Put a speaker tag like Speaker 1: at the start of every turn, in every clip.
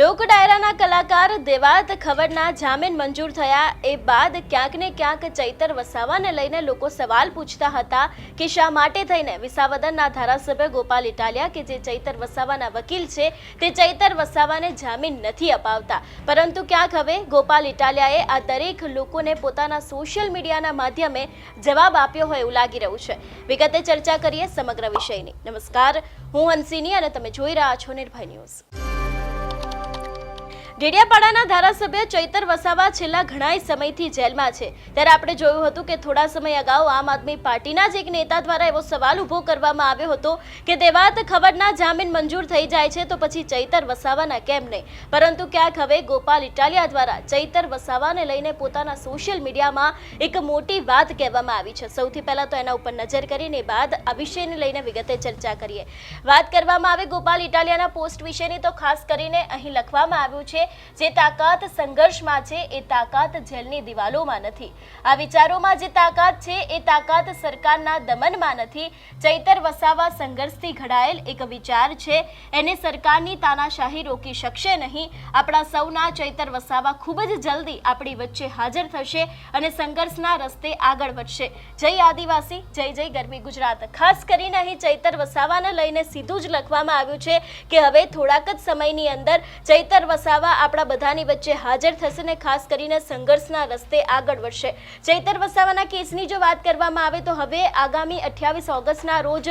Speaker 1: લોક ડાયરાના કલાકાર દેવાત ખવડના જામીન મંજૂર થયા એ બાદ ક્યાંક ને ક્યાંક ચૈતર વસાવાને લઈને લોકો સવાલ પૂછતા હતા કે શા માટે થઈને વિસાવદરના ધારાસભ્ય ગોપાલ ઇટાલિયા કે જે ચૈતર વસાવાના વકીલ છે તે ચૈતર વસાવાને જામીન નથી અપાવતા, પરંતુ ક્યાંક હવે ગોપાલ ઇટાલિયાએ આ દરેક લોકોને પોતાના સોશિયલ મીડિયાના માધ્યમે જવાબ આપ્યો હોય એવું લાગી રહ્યું છે। વિગતે ચર્ચા કરીએ સમગ્ર વિષયની। નમસ્કાર, હું હંસિની અને તમે જોઈ રહ્યા છો નિર્ભય ન્યૂઝ। ડેડિયાપાડાના ધારાસભ્ય ચૈતર વસાવા છેલ્લા ઘણા સમયથી જેલમાં છે, ત્યારે આપણે જોયું હતું કે થોડા સમય અગાઉ આમ આદમી પાર્ટીના જ એક નેતા દ્વારા એવો સવાલ ઊભો કરવામાં આવ્યો હતો કે દેવાત ખવડના જામીન મંજૂર થઈ જાય છે તો પછી ચૈતર વસાવાના કેમ નહીં, પરંતુ ક્યાંક હવે ગોપાલ ઇટાલિયા દ્વારા ચૈતર વસાવાને લઈને પોતાના સોશિયલ મીડિયામાં એક મોટી વાત કહેવામાં આવી છે। સૌથી પહેલા તો એના ઉપર નજર કરીને બાદ આ વિષયને લઈને વિગતે ચર્ચા કરીએ। વાત કરવામાં આવે ગોપાલ ઇટાલિયાના પોસ્ટ વિશેની તો ખાસ કરીને અહીં લખવામાં આવ્યું છે, જે તાકાત સંઘર્ષમાં છે એ તાકાત જેલની દિવાલોમાં નથી, આ વિચારોમાં જે તાકાત છે એ તાકાત સરકારના દમનમાં નથી। ચૈતર વસાવા સંઘર્ષથી ઘડાયેલ એક વિચાર છે, એને સરકારની તાનાશાહી રોકી શકશે નહીં। આપણા સૌના ચૈતર વસાવા ખૂબ જ જલ્દી આપણી વચ્ચે હાજર થશે અને સંઘર્ષના રસ્તે આગળ વધશે। જય આદિવાસી, જય જય ગરવી ગુજરાત। ખાસ કરીને અહીં ચૈતર વસાવાને લઈને સીધું જ લખવામાં આવ્યું છે કે હવે થોડાક જ સમયની અંદર ચૈતર વસાવા આપણા બધાની વચ્ચે હાજર થશે ને ખાસ કરીને સંઘર્ષના રસ્તે આગળ વધશે। ચૈતર વસાવાના કેસની જો વાત કરવામાં આવે તો હવે આગામી 28 ઓગસ્ટના રોજ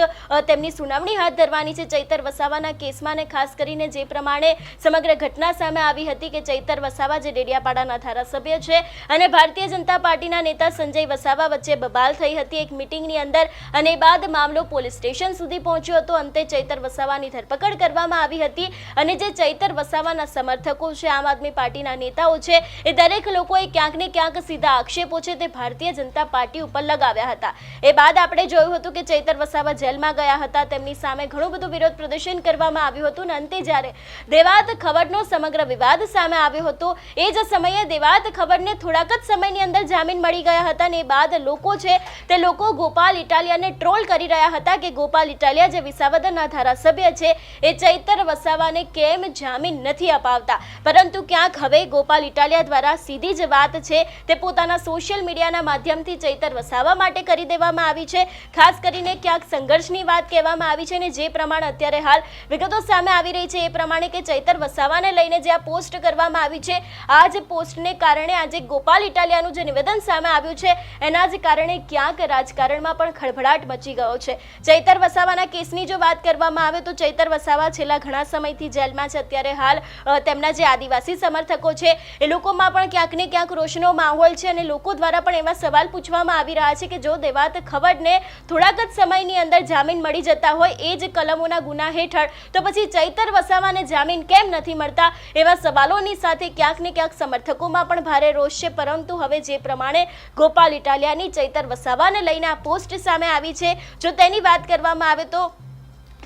Speaker 1: તેમની સુનાવણી હાથ ધરવાની છે ચૈતર વસાવાના કેસમાં, ને ખાસ કરીને જે પ્રમાણે સમગ્ર ઘટના સામે આવી હતી કે ચૈતર વસાવા જે ડેડિયાપાડાના ધારાસભ્ય છે અને ભારતીય જનતા પાર્ટીના નેતા સંજય વસાવા વચ્ચે બબાલ થઈ હતી એક મિટિંગની અંદર, અને બાદ મામલો પોલીસ સ્ટેશન સુધી પહોંચ્યો હતો। અંતે ચૈતર વસાવાની ધરપકડ કરવામાં આવી હતી અને જે ચૈતર વસાવાના સમર્થકો છે, આમ આદમી પાર્ટીના નેતાઓ છે, એ દરેક લોકોએ ક્યાંક ને ક્યાંક સીધા આક્ષેપો છે તે ભારતીય જનતા પાર્ટી ઉપર લગાવ્યા હતા। એ બાદ આપણે જોયું હતું કે ચૈતર વસાવા જેલમાં ગયા હતા, તેમની સામે ઘણું બધું વિરોધ પ્રદર્શન કરવામાં આવ્યું હતું, અને અંતે જ્યારે દેવાત ખવડનો સમગ્ર વિવાદ સામે આવ્યો હતો એ જ સમયે દેવાત ખવડને થોડાક જ સમયની અંદર જામીન મળી ગયા હતા, અને એ બાદ લોકો છે તે લોકો ગોપાલ ઇટાલિયાને ટ્રોલ કરી રહ્યા હતા કે ગોપાલ ઇટાલિયા જે વિસાવદરના ધારાસભ્ય છે એ ચૈતર વસાવાને કેમ જામીન નથી અપાવતા, પરંતુ ક્યાંક હવે ગોપાલ ઇટાલિયા દ્વારા સીધી જ વાત છે તે પોતાના સોશિયલ મીડિયાના માધ્યમથી ચૈતર વસાવા માટે કરી દેવામાં આવી છે। ખાસ કરીને ક્યાંક સંઘર્ષની વાત કહેવામાં આવી છે, અને જે પ્રમાણે અત્યારે હાલ વિગતો સામે આવી રહી છે એ પ્રમાણે કે ચૈતર વસાવાને લઈને જે આ પોસ્ટ કરવામાં આવી છે, આ જ પોસ્ટને કારણે આજે ગોપાલ ઇટાલિયાનું જે નિવેદન સામે આવ્યું છે એના જ કારણે ક્યાંક રાજકારણમાં પણ ખળભળાટ મચી ગયો છે। ચૈતર વસાવાના કેસની જો વાત કરવામાં આવે તો ચૈતર વસાવા છેલ્લા ઘણા સમયથી જેલમાં છે। અત્યારે હાલ તેમના જે આદિવાસી સમર્થકો છે એ લોકોમાં પણ ક્યાંક ને ક્યાંક રોષનો માહોલ છે, અને લોકો દ્વારા પણ એવા સવાલ પૂછવામાં આવી રહ્યા છે કે જો દેવાત ખવડને થોડાક જ સમયની અંદર જામીન મળી જતા હોય એ જ કલમોના ગુના હેઠળ, તો પછી ચૈતર વસાવાને જામીન કેમ નથી મળતા, એવા સવાલોની સાથે ક્યાંક ને ક્યાંક સમર્થકોમાં પણ ભારે રોષ છે। પરંતુ હવે જે પ્રમાણે ગોપાલ ઇટાલિયાની ચૈતર વસાવાને લઈને આ પોસ્ટ સામે આવી છે, જો તેની વાત કરવામાં આવે તો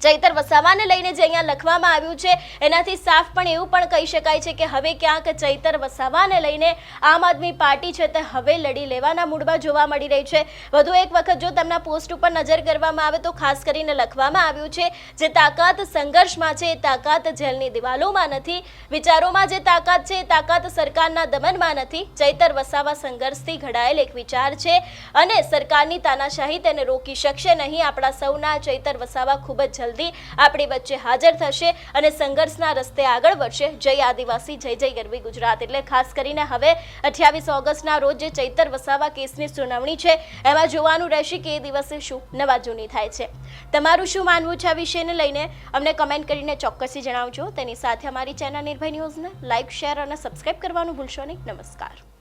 Speaker 1: ચૈતર વસાવાને લઈને જે અહીંયા લખવામાં આવ્યું છે એનાથી સાફ પણ એવું પણ કહી શકાય છે કે હવે ક્યાંક ચૈતર વસાવાને લઈને આમ આદમી પાર્ટી છે તે હવે લડી લેવાના મૂડમાં જોવા મળી રહી છે। વધુ એક વખત જો તેમના પોસ્ટ ઉપર નજર કરવામાં આવે તો ખાસ કરીને લખવામાં આવ્યું છે, જે તાકાત સંઘર્ષમાં છે એ તાકાત જેલની દિવાલોમાં નથી, વિચારોમાં જે તાકાત છે એ તાકાત સરકારના દમનમાં નથી। ચૈતર વસાવા સંઘર્ષથી ઘડાયેલ એક વિચાર છે અને સરકારની તાનાશાહી તેને રોકી શકશે નહીં। આપણા સૌના ચૈતર વસાવા ખૂબ જ જલ્દી આપણી વચ્ચે હાજર થશે અને સંઘર્ષના રસ્તે આગળ વધશે। જય આદિવાસી, જય જય ગરવી ગુજરાત। એટલે ખાસ કરીને હવે 28 ઓગસ્ટના રોજ જે ચૈતર વસાવા કેસની સુનાવણી છે એમાં જોવાનું રહેશે કે એ દિવસે શું નવા જૂની થાય છે। તમારું શું માનવું છે આ વિષયને લઈને અમને કમેન્ટ કરીને ચોક્કસથી જણાવજો। તેની સાથે અમારી ચેનલ નિર્ભય ન્યૂઝને લાઇક, શેર અને સબસ્ક્રાઇબ કરવાનું ભૂલશો નહીં। નમસ્કાર।